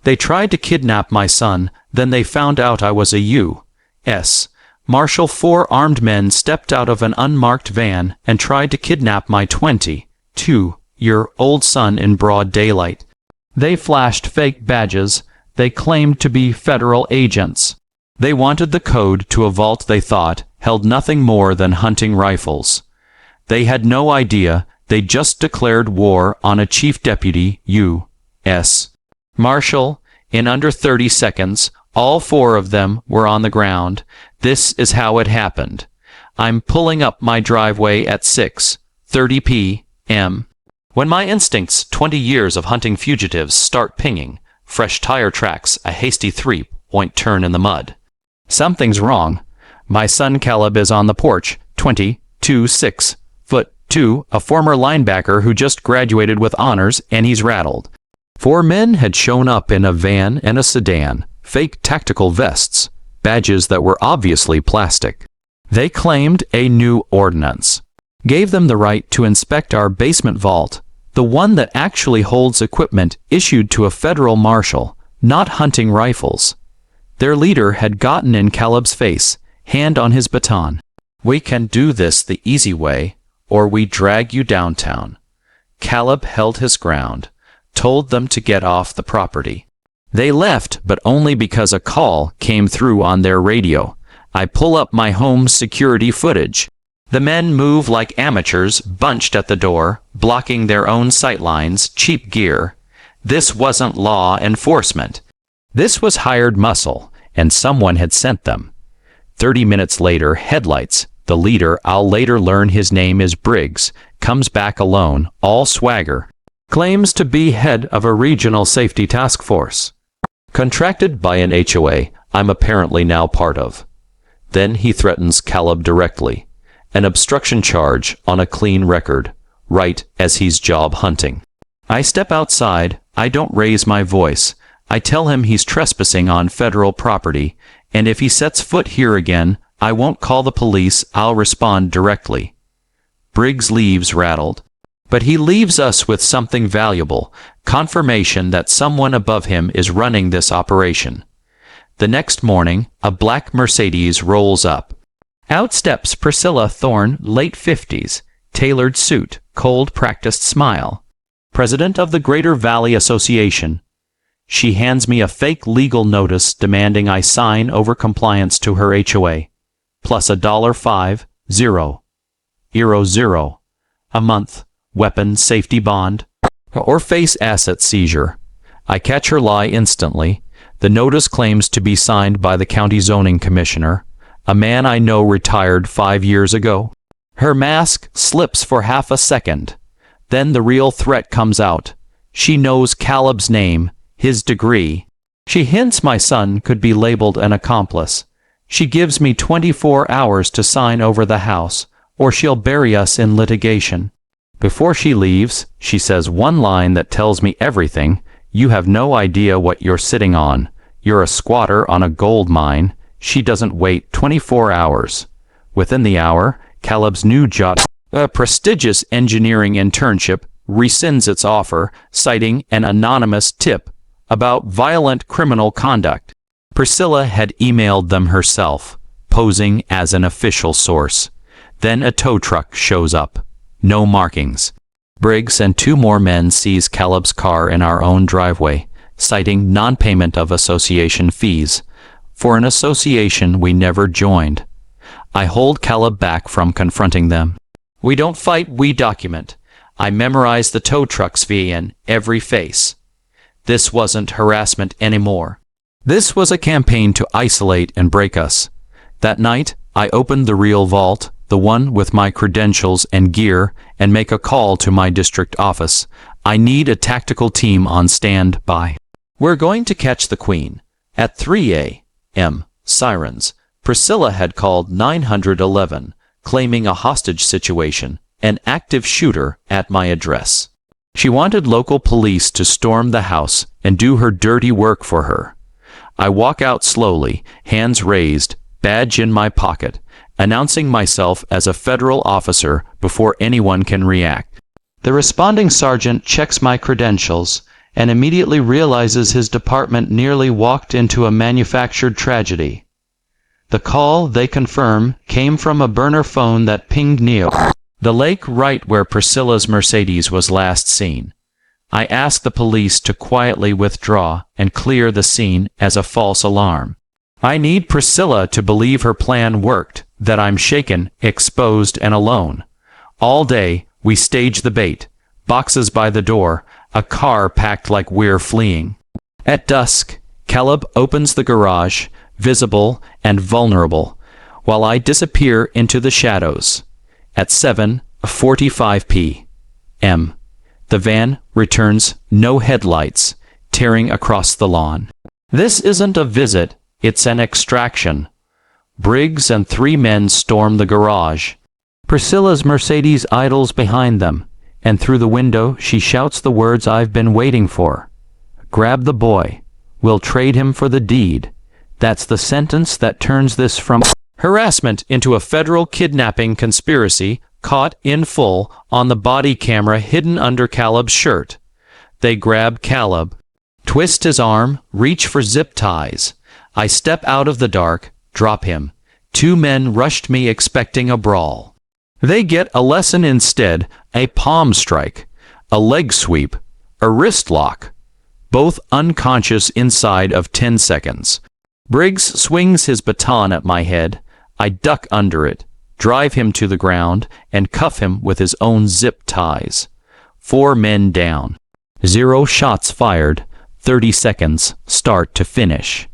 They tried to kidnap my son, then they found out I was a U.S. Marshal. 4 armed men stepped out of an unmarked van and tried to kidnap my 22-year-old son in broad daylight. They flashed fake badges. They claimed to be federal agents. They wanted the code to a vault they thought held nothing more than hunting rifles. They had no idea they just declared war on a Chief Deputy U.S. Marshal. In under 30 seconds, all 4 of them were on the ground. This is how it happened. I'm pulling up my driveway at 6:30 p.m. when my instincts, 20 years of hunting fugitives, start pinging. Fresh tire tracks, a hasty 3-point turn in the mud. Something's wrong. My son Caleb is on the porch, 6'2", a former linebacker who just graduated with honors, and he's rattled. 4 men had shown up in a van and a sedan, fake tactical vests, badges that were obviously plastic. They claimed a new ordinance gave them the right to inspect our basement vault, the one that actually holds equipment issued to a federal marshal, not hunting rifles. Their leader had gotten in Caleb's face, hand on his baton. We can do this the easy way, or we drag you downtown. Caleb held his ground, told them to get off the property. They left, but only because a call came through on their radio. I pull up my home security footage. The men move like amateurs, bunched at the door, blocking their own sightlines, cheap gear. This wasn't law enforcement. This was hired muscle, and someone had sent them. 30 minutes later, headlights. The leader, I'll later learn his name is Briggs, comes back alone, all swagger. Claims to be head of a regional safety task force. Contracted by an HOA I'm apparently now part of. Then he threatens Caleb directly. An obstruction charge on a clean record, right as he's job hunting. I step outside. I don't raise my voice. I tell him he's trespassing on federal property, and if he sets foot here again, I won't call the police, I'll respond directly. Briggs leaves rattled. But he leaves us with something valuable, confirmation that someone above him is running this operation. The next morning, a black Mercedes rolls up. Out steps Priscilla Thorne, late 50s, tailored suit, cold practiced smile. President of the Greater Valley Association. She hands me a fake legal notice demanding I sign over compliance to her HOA, plus $5,000 a month, weapon safety bond, or face asset seizure. I catch her lie instantly. The notice claims to be signed by the county zoning commissioner, a man I know retired 5 years ago. Her mask slips for half a second. Then the real threat comes out. She knows Caleb's name, his degree. She hints my son could be labeled an accomplice. She gives me 24 hours to sign over the house, or she'll bury us in litigation. Before she leaves, she says one line that tells me everything. You have no idea what you're sitting on. You're a squatter on a gold mine. She doesn't wait 24 hours. Within the hour, Caleb's new job, a prestigious engineering internship, rescinds its offer, citing an anonymous tip about violent criminal conduct. Priscilla had emailed them herself, posing as an official source. Then a tow truck shows up. No markings. Briggs and 2 more men seize Caleb's car in our own driveway, citing non-payment of association fees, for an association we never joined. I hold Caleb back from confronting them. We don't fight, we document. I memorize the tow truck's V in every face. This wasn't harassment anymore. This was a campaign to isolate and break us. That night, I opened the real vault, the one with my credentials and gear, and make a call to my district office. I need a tactical team on standby. We're going to catch the Queen. At 3 a.m. Sirens. Priscilla had called 911, claiming a hostage situation, an active shooter at my address. She wanted local police to storm the house and do her dirty work for her. I walk out slowly, hands raised, badge in my pocket, announcing myself as a federal officer before anyone can react. The responding sergeant checks my credentials, and immediately realizes his department nearly walked into a manufactured tragedy. The call, they confirm, came from a burner phone that pinged near the lake right where Priscilla's Mercedes was last seen. I ask the police to quietly withdraw and clear the scene as a false alarm. I need Priscilla to believe her plan worked, that I'm shaken, exposed, and alone. All day, we stage the bait, boxes by the door, a car packed like we're fleeing. At dusk, Caleb opens the garage, visible and vulnerable, while I disappear into the shadows. At 7:45 p.m., the van returns, no headlights, tearing across the lawn. This isn't a visit, it's an extraction. Briggs and 3 men storm the garage. Priscilla's Mercedes idles behind them, and through the window she shouts the words I've been waiting for. Grab the boy. We'll trade him for the deed. That's the sentence that turns this from harassment into a federal kidnapping conspiracy, caught in full on the body camera hidden under Caleb's shirt. They grab Caleb, twist his arm, reach for zip ties. I step out of the dark, drop him. 2 men rushed me expecting a brawl. They get a lesson instead, a palm strike, a leg sweep, a wrist lock, both unconscious inside of 10 seconds. Briggs swings his baton at my head. I duck under it, drive him to the ground, and cuff him with his own zip ties. 4 men down. 0 shots fired, 30 seconds, start to finish.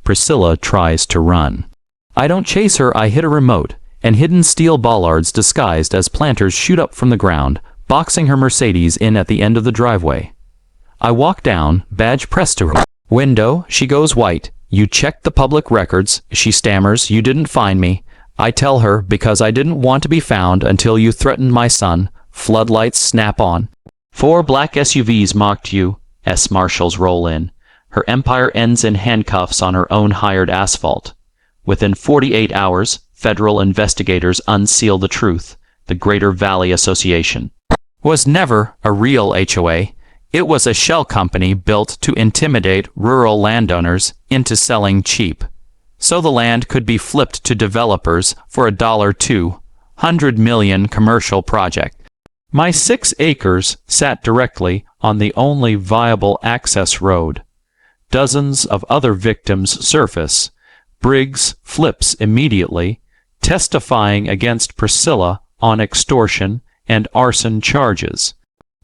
Priscilla tries to run. I don't chase her, I hit a remote, and hidden steel bollards disguised as planters shoot up from the ground, boxing her Mercedes in at the end of the driveway. I walk down, badge pressed to her window, she goes white. You checked the public records, she stammers, you didn't find me. I tell her, because I didn't want to be found until you threatened my son. Floodlights snap on. 4 black SUVs mocked U.S. Marshals roll in. Her empire ends in handcuffs on her own hired asphalt. Within 48 hours, federal investigators unseal the truth. The Greater Valley Association was never a real HOA. It was a shell company built to intimidate rural landowners into selling cheap, so the land could be flipped to developers for $200 million commercial project. My 6 acres sat directly on the only viable access road. Dozens of other victims surface. Briggs flips immediately, testifying against Priscilla on extortion and arson charges.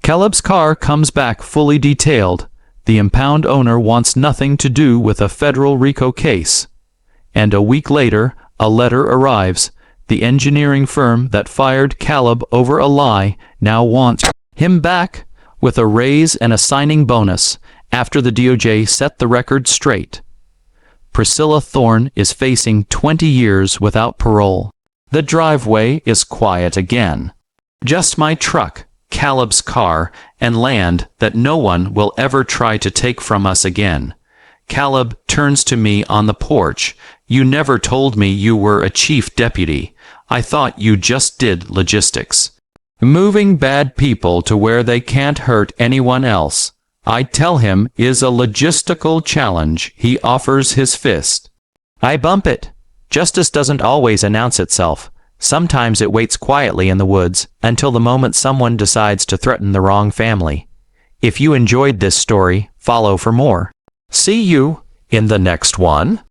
Caleb's car comes back fully detailed. The impound owner wants nothing to do with a federal RICO case. And a week later, a letter arrives. The engineering firm that fired Caleb over a lie now wants him back with a raise and a signing bonus after the DOJ set the record straight. Priscilla Thorne is facing 20 years without parole. The driveway is quiet again. Just my truck, Caleb's car, and land that no one will ever try to take from us again. Caleb turns to me on the porch. You never told me you were a chief deputy. I thought you just did logistics. Moving bad people to where they can't hurt anyone else, I tell him, is a logistical challenge. He offers his fist. I bump it. Justice doesn't always announce itself. Sometimes it waits quietly in the woods until the moment someone decides to threaten the wrong family. If you enjoyed this story, follow for more. See you in the next one.